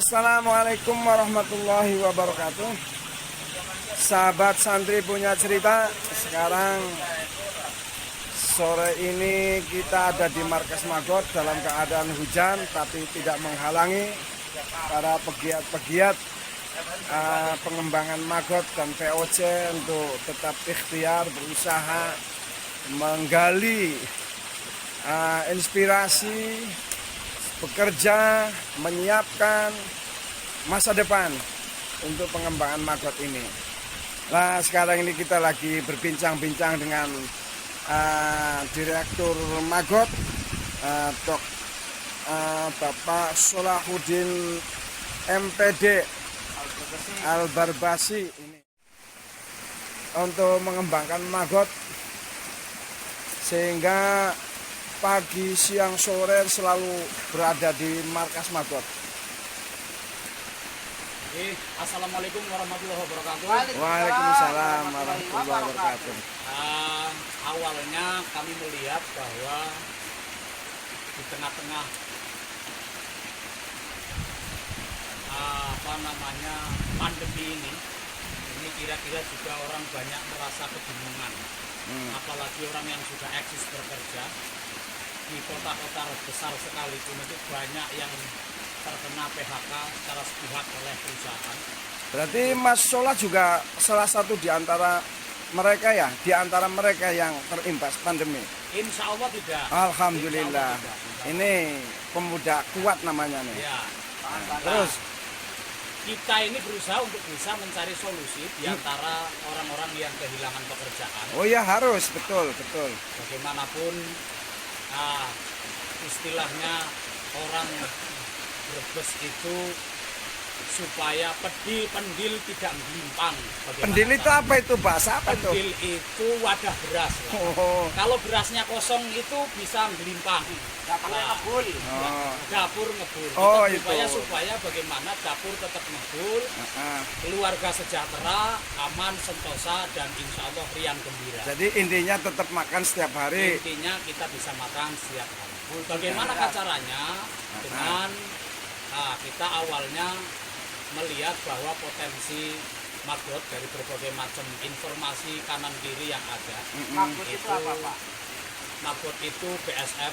Assalamualaikum warahmatullahi wabarakatuh. Sahabat santri punya cerita. Sekarang sore ini kita ada di markas Magot dalam keadaan hujan, tapi tidak menghalangi para pegiat-pegiat pengembangan Magot dan POC untuk tetap ikhtiar berusaha menggali inspirasi, bekerja, menyiapkan masa depan untuk pengembangan Magot ini. Nah, sekarang ini kita lagi berbincang-bincang dengan Direktur Magot, Bapak Solahuddin MPD Al-Barbasi ini untuk mengembangkan Magot sehingga pagi, siang, sore selalu berada di markas Magot. Assalamualaikum warahmatullahi wabarakatuh. Waalaikumsalam warahmatullahi wabarakatuh. Awalnya kami melihat bahwa di tengah-tengah pandemi ini kira-kira juga orang banyak merasa kebingungan. Apalagi orang yang sudah eksis bekerja di kota-kota besar sekalipun itu banyak yang terkena PHK secara sepihak oleh perusahaan. Berarti Mas Solah juga salah satu di antara mereka ya, di antara mereka yang terimbas pandemi. Insya Allah tidak. Alhamdulillah. Insya Allah tidak. Ini pemuda kuat namanya nih. Ya. Terus kita ini berusaha untuk bisa mencari solusi di antara orang-orang yang kehilangan pekerjaan. Oh ya, harus, betul. Bagaimanapun istilahnya orang Brebes itu supaya pendil tidak melimpang. Pendil itu apa itu? Bahasa apa itu? Pendil itu wadah beras. Oh. Kalau berasnya kosong itu bisa melimpang. Dapur ngebul. Oh, supaya bagaimana dapur tetap ngebul, keluarga sejahtera, aman, sentosa, dan insya Allah riang gembira. Jadi intinya tetap makan setiap hari. Intinya kita bisa makan setiap hari. Bagaimana caranya? Dengan kita awalnya melihat bahwa potensi Magot dari berbagai macam informasi kanan kiri yang ada. Magot itu apa, Pak? Magot itu BSF.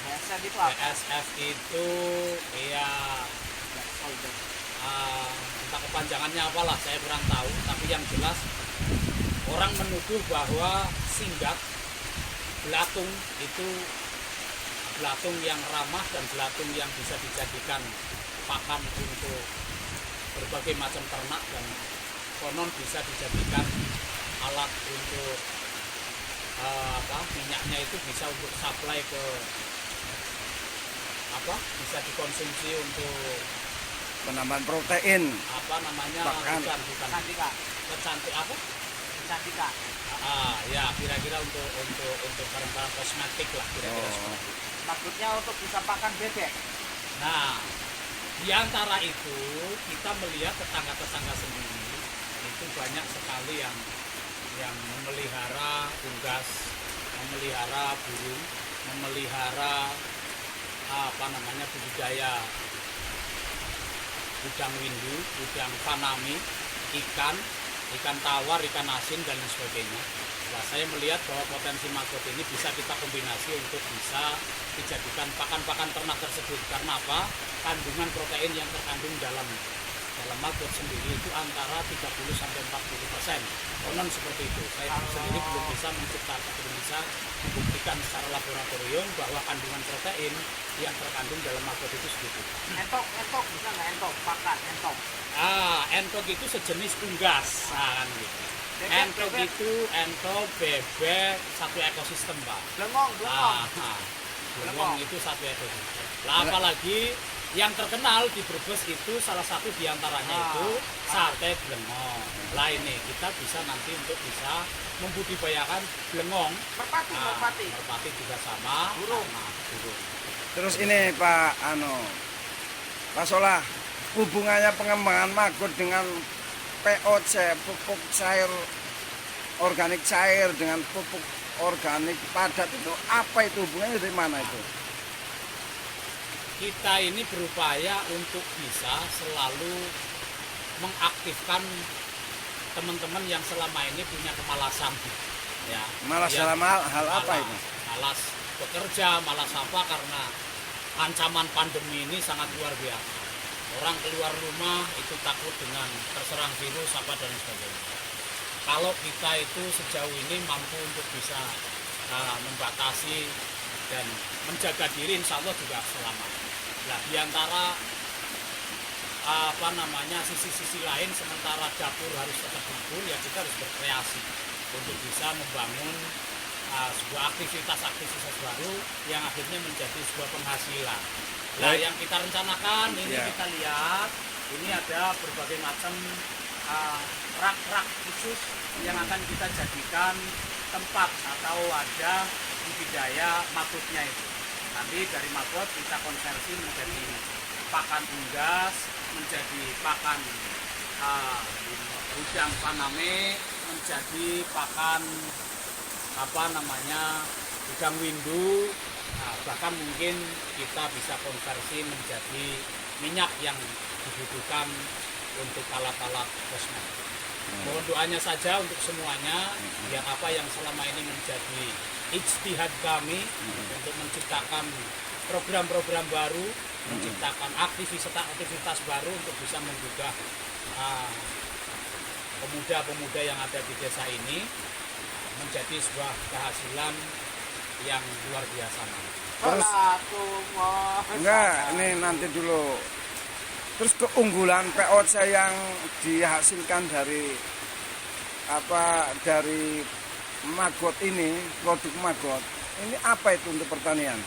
BSF itu apa? BSF itu ya entah kepanjangannya apalah, saya kurang tahu. Tapi yang jelas orang menuduh bahwa singgah belatung itu belatung yang ramah dan belatung yang bisa dijadikan pakan untuk berbagai macam ternak, dan konon bisa dijadikan alat untuk minyaknya itu bisa untuk supply ke bisa dikonsumsi untuk penambahan protein. Bukan kecantikan. Ya kira-kira untuk barang-barang kosmetik lah kira-kira seperti itu. Maksudnya untuk bisa pakan bebek. Nah, di antara itu kita melihat tetangga-tetangga sendiri itu banyak sekali yang memelihara unggas, memelihara burung, memelihara budidaya udang windu, udang fanami, ikan tawar, ikan asin, dan lain sebagainya. Nah, saya melihat bahwa potensi Magot ini bisa kita kombinasi untuk bisa dijadikan pakan-pakan ternak tersebut. Karena apa? Kandungan protein yang terkandung dalam Magot sendiri itu antara 30-40%. Konon seperti itu. Saya sendiri belum bisa membuktikan secara laboratorium bahwa kandungan protein yang terkandung dalam Magot itu segitu. Entok bisa nggak entok? Pakan entok. Entok itu sejenis unggas, gitu. Entok itu bebek satu ekosistem, Pak. Belengong itu satu ekosistem. Lah apalagi yang terkenal di Brebes itu salah satu diantaranya itu sate belengong. Lah ini kita bisa nanti untuk bisa membudidayakan belengong. Merpati juga sama. Burung. Terus ini Pak Solah, hubungannya pengembangan Magot dengan POC, pupuk cair organik cair, dengan pupuk organik padat itu apa itu hubungannya, dari mana itu? kita ini berupaya untuk bisa selalu mengaktifkan teman-teman yang selama ini punya kemalasan, ya. Malas Yang dalam hal apa malas- itu? Malas bekerja, malas apa, karena ancaman pandemi ini sangat luar biasa. Orang keluar rumah itu takut dengan terserang virus apa dan sebagainya. Kalau kita itu sejauh ini mampu untuk bisa membatasi dan menjaga diri, insya Allah juga selamat. Nah, diantara sisi-sisi lain, sementara dapur harus tetap dapur, ya kita harus berkreasi untuk bisa membangun sebuah aktivitas baru yang akhirnya menjadi sebuah penghasilan. Nah, Baik. yang kita rencanakan ini Ya. kita lihat, ini ada berbagai macam rak-rak khusus yang akan kita jadikan tempat atau wadah budidaya magotnya itu. Nanti dari magot kita konversi menjadi pakan unggas, menjadi pakan udang paname, menjadi pakan udang windu. Nah, bahkan mungkin kita bisa konversi menjadi minyak yang dibutuhkan untuk alat-alat kosmetik. Mohon doanya saja untuk semuanya, biar apa yang selama ini menjadi ijtihad kami untuk menciptakan program-program baru, menciptakan aktivitas baru untuk bisa menggugah pemuda-pemuda yang ada di desa ini menjadi sebuah kehasilan yang luar biasa. Terus enggak, ini nanti dulu. Terus keunggulan POC yang dihasilkan dari magot ini, produk magot, ini apa itu untuk pertanian?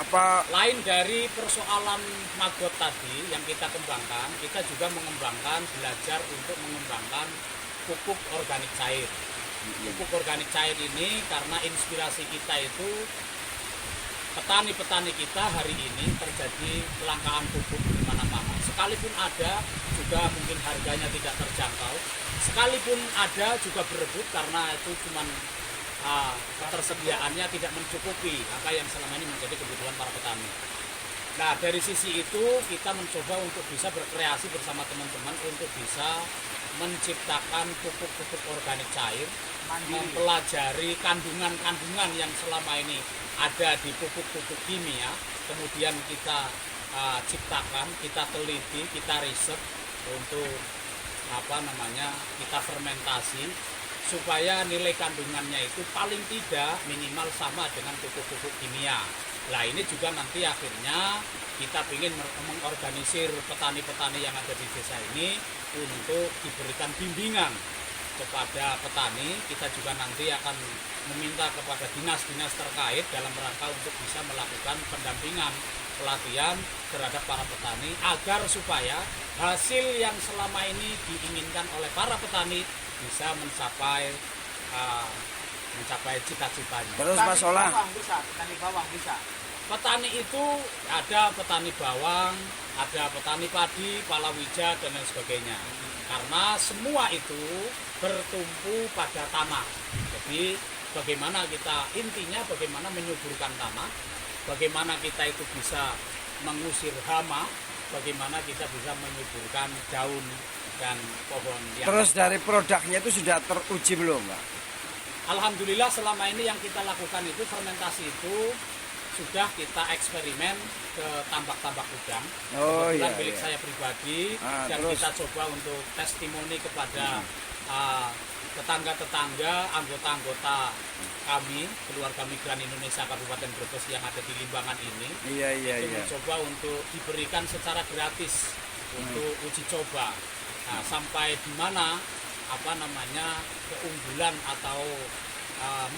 Apa Lain dari persoalan magot tadi yang kita kembangkan, kita juga belajar untuk mengembangkan pupuk organik cair. Pupuk organik cair ini karena inspirasi kita itu petani-petani kita hari ini terjadi kelangkaan pupuk di mana-mana. Sekalipun ada, juga mungkin harganya tidak terjangkau. Sekalipun ada, juga berebut karena itu cuma ketersediaannya tidak mencukupi apa yang selama ini menjadi kebutuhan para petani. Nah, dari sisi itu kita mencoba untuk bisa berkreasi bersama teman-teman untuk bisa menciptakan pupuk-pupuk organik cair, mempelajari kandungan-kandungan yang selama ini ada di pupuk-pupuk kimia, kemudian kita ciptakan, kita teliti, kita riset untuk kita fermentasi supaya nilai kandungannya itu paling tidak minimal sama dengan pupuk-pupuk kimia. Nah, ini juga nanti akhirnya kita ingin mengorganisir petani-petani yang ada di desa ini untuk diberikan bimbingan kepada petani. Kita juga nanti akan meminta kepada dinas-dinas terkait dalam rangka untuk bisa melakukan pendampingan, pelatihan terhadap para petani agar supaya hasil yang selama ini diinginkan oleh para petani bisa mencapai cita-citanya. terus Mas Olah? Petani bawang bisa. Petani itu ada petani bawang, ada petani padi, palawija dan lain sebagainya. Karena semua itu bertumpu pada tanah. Jadi bagaimana bagaimana menyuburkan tanah, bagaimana kita itu bisa mengusir hama, bagaimana kita bisa menyuburkan daun dan pohon yang Terus dari produknya itu sudah teruji belum, Pak? Alhamdulillah selama ini yang kita lakukan itu fermentasi itu sudah kita eksperimen ke tambak-tambak udang. Oh, Kebetulan iya, milik iya. saya pribadi dan terus? kita coba untuk testimoni kepada tetangga-tetangga, anggota-anggota kami, keluarga migran Indonesia Kabupaten Brebes yang ada di Limbangan ini. Iya. Mencoba untuk diberikan secara gratis untuk uji coba. Nah, sampai di mana keunggulan atau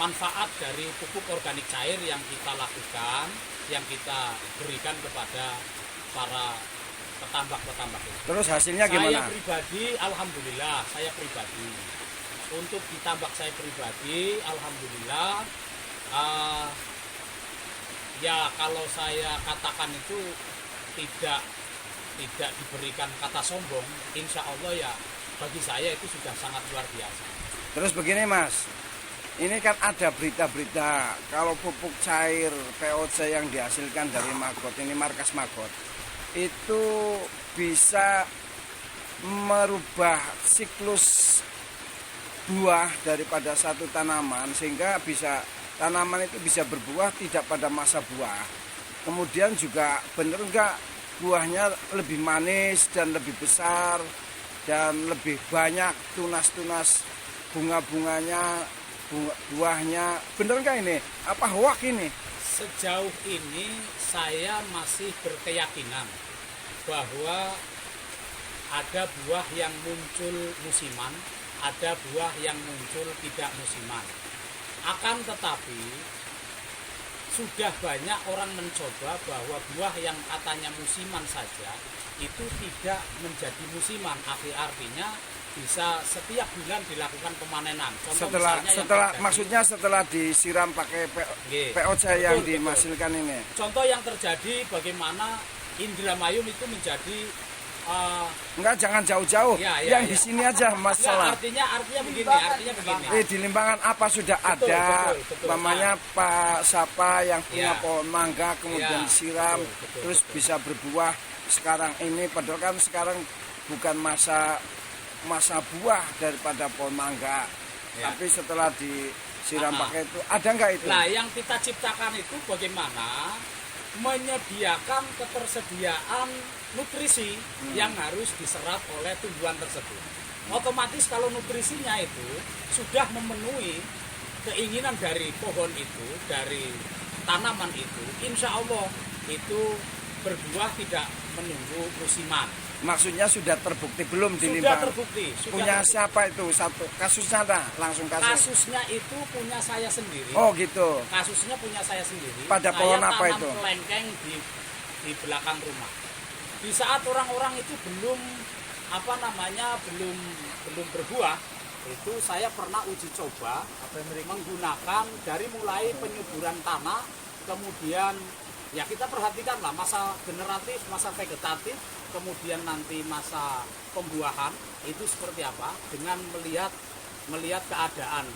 manfaat dari pupuk organik cair yang kita lakukan, yang kita berikan kepada para petambak-petambak itu. Terus hasilnya gimana? Saya pribadi, alhamdulillah, untuk di tambak saya pribadi, alhamdulillah, ya kalau saya katakan itu tidak diberikan kata sombong, insya Allah ya bagi saya itu sudah sangat luar biasa. Terus begini Mas, ini kan ada berita-berita kalau pupuk cair POC yang dihasilkan dari maggot ini, markas maggot, itu bisa merubah siklus buah daripada satu tanaman sehingga tanaman itu bisa berbuah tidak pada masa buah. Kemudian juga benar enggak buahnya lebih manis dan lebih besar dan lebih banyak tunas-tunas bunga-bunganya, buahnya. Bener enggak ini? Apa hoak ini? Sejauh ini saya masih berkeyakinan bahwa ada buah yang muncul musiman, ada buah yang muncul tidak musiman. Akan tetapi sudah banyak orang mencoba bahwa buah yang katanya musiman saja itu tidak menjadi musiman. Artinya bisa setiap bulan dilakukan pemanenan. Contoh Maksudnya setelah disiram pakai POC yang dihasilkan ini. Contoh yang terjadi bagaimana Indramayun itu menjadi enggak, jangan jauh-jauh. Yang di sini aja masalah. Artinya begini. Di Limbangan apa sudah ada? Namanya Pak Sapa yang punya pohon mangga kemudian disiram terus bisa berbuah. Sekarang ini padahal kan sekarang bukan masa buah daripada pohon mangga. Tapi setelah disiram pakai itu ada enggak itu? Nah, yang kita ciptakan itu bagaimana menyediakan ketersediaan nutrisi yang harus diserap oleh tumbuhan tersebut. Otomatis kalau nutrisinya itu sudah memenuhi keinginan dari pohon itu, dari tanaman itu, insya Allah itu berbuah tidak menunggu musiman. Maksudnya sudah terbukti belum di Sudah Limbang? terbukti. Punya siapa itu? Satu kasusnya ada langsung kasus. Kasusnya itu punya saya sendiri. Oh gitu. Kasusnya punya saya sendiri. Pada pohon apa itu? Saya tanam kelengkeng di belakang rumah. Di saat orang-orang itu belum berbuah, itu saya pernah uji coba menggunakan dari mulai penyuburan tanah, kemudian ya kita perhatikan lah masa generatif, masa vegetatif, kemudian nanti masa pembuahan itu seperti apa dengan melihat keadaan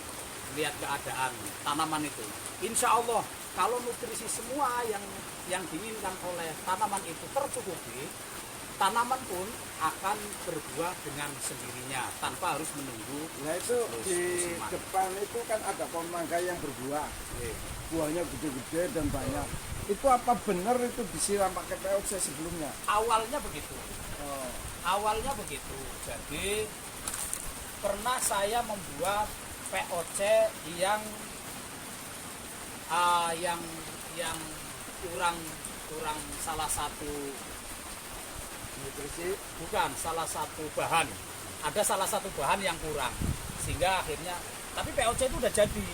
tanaman itu. Insya Allah kalau nutrisi semua yang diinginkan oleh tanaman itu tercukupi, tanaman pun akan berbuah dengan sendirinya tanpa harus menunggu. Nah itu di depan itu kan ada pohon mangga yang berbuah, buahnya gede-gede dan banyak. Itu apa benar itu disiram pakai POC sebelumnya? Awalnya begitu. Awalnya begitu. Jadi pernah saya membuat POC yang kurang salah satu nutrisi, bukan salah satu bahan. Ada salah satu bahan yang kurang sehingga akhirnya, tapi POC itu udah jadi,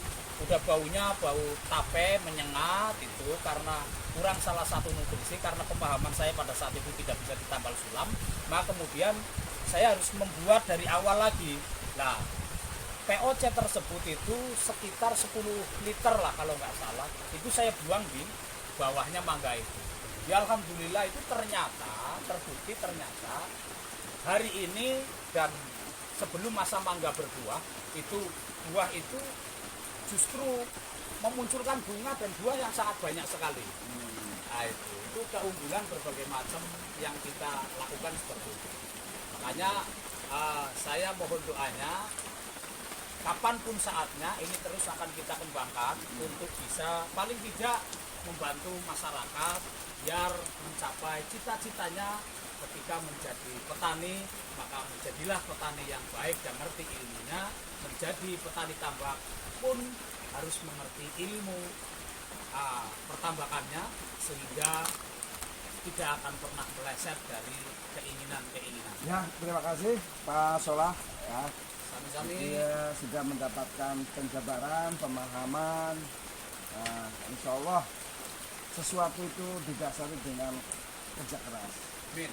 udah bau tape menyengat itu karena kurang salah satu nutrisi. Karena pemahaman saya pada saat itu tidak bisa ditambal sulam, maka kemudian saya harus membuat dari awal lagi. Nah, POC tersebut itu sekitar 10 liter lah kalau nggak salah, itu saya buang di bawahnya mangga itu. Ya alhamdulillah itu terbukti ternyata hari ini dan sebelum masa mangga berbuah itu buah itu justru memunculkan bunga dan buah yang sangat banyak sekali. Nah, itu keunggulan berbagai macam yang kita lakukan seperti itu. Makanya saya mohon doanya kapanpun saatnya ini terus akan kita kembangkan untuk bisa paling tidak membantu masyarakat biar mencapai cita-citanya ketika menjadi petani, maka menjadilah petani yang baik dan ngerti ilmunya. Menjadi petani tambak pun harus mengerti ilmu pertambakannya sehingga tidak akan pernah meleset dari keinginan-keinginan. Ya, terima kasih Pak Solah ya. Sami-sami. Dia sudah mendapatkan penjabaran, pemahaman. Insya Allah sesuatu itu didasari dengan kerja keras. Amin.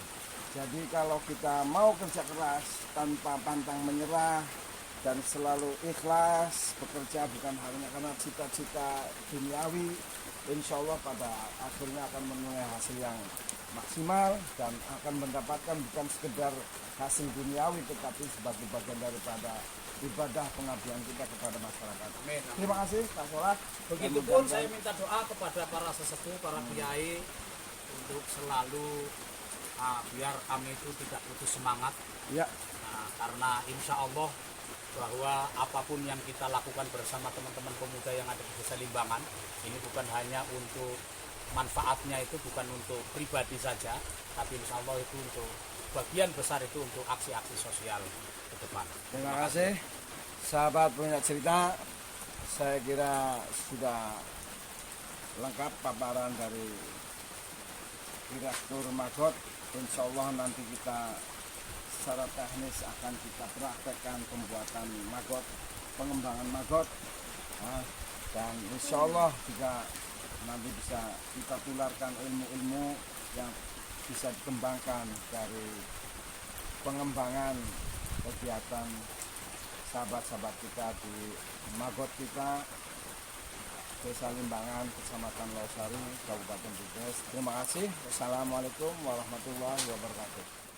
Jadi kalau kita mau kerja keras tanpa pantang menyerah dan selalu ikhlas bekerja bukan hanya karena cita-cita duniawi, insya Allah pada akhirnya akan menuai hasil yang maksimal dan akan mendapatkan bukan sekedar hasil duniawi tetapi sebagai bagian daripada ibadah pengabdian kita kepada masyarakat. Amin. Terima kasih Pak Solat. Begitupun saya minta doa kepada para sesepuh, para kiai untuk selalu biar kami itu tidak putus semangat. Ya, Karena insya Allah bahwa apapun yang kita lakukan bersama teman-teman pemuda yang ada di Desa Limbangan ini bukan hanya untuk manfaatnya, itu bukan untuk pribadi saja, tapi insya Allah itu untuk bagian besar itu untuk aksi-aksi sosial ke depan. terima kasih. Sahabat punya cerita, saya kira sudah lengkap paparan dari Direktur Magot. Insya Allah nanti kita secara teknis akan kita praktekkan pembuatan magot, pengembangan magot. Dan insya Allah juga nanti bisa kita tularkan ilmu-ilmu yang bisa dikembangkan dari pengembangan kegiatan sahabat-sahabat kita di magot kita Desa Limbangan, Kecamatan Losari, Kabupaten Brebes. Terima kasih. Wassalamualaikum warahmatullahi wabarakatuh.